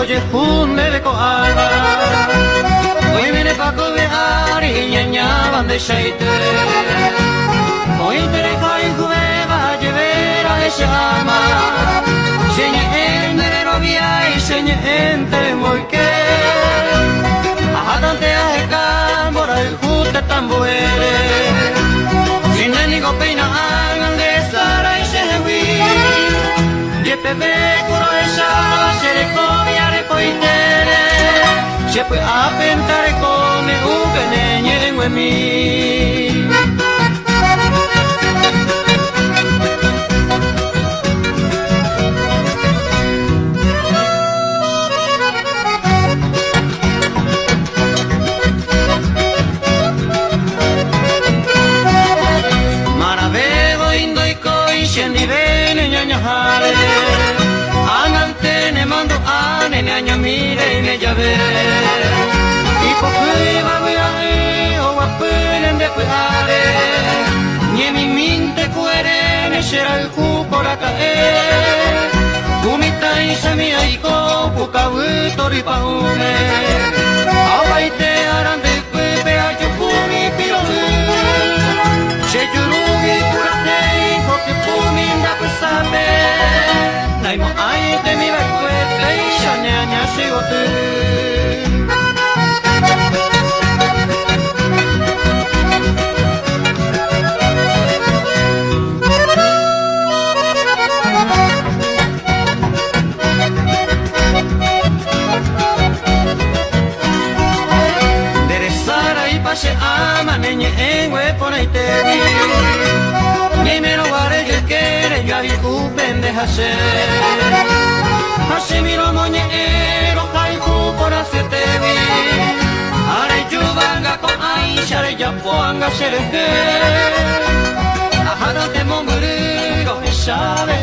oye funde de coada hoy viene pa' cobear y ñañaban de shaite hoy te deja y jubeba llevar a esa ama señe en de novia y señe en te muy que ajadante a ecan por el juste tan buere sin nenigo peina hagan de sara y se hui bebé curo esa se le cobiare poitere se puede apentare come un benegne en mi Maravego indo y coi scendi bene ñañajare nene año mire y me llave y por qué va a ver o a penen de peare ni mi minte cuere ne será el cupo la caer kumita y se mi aiko puka utori pa ume awaite aran de pepe a yukumi piro se yurugi kurate porque puminda pesabe naimo ai de mi va ñaña sigo tú Derezara y pase ama neñe en huepona y te vi ni me lo guarde que quiere yo vi tu pendeja ser así miro moñero caigo por hacerte bien haré yo vanga con aisha haré ya puanga ser que ajá no te mombrero que sabe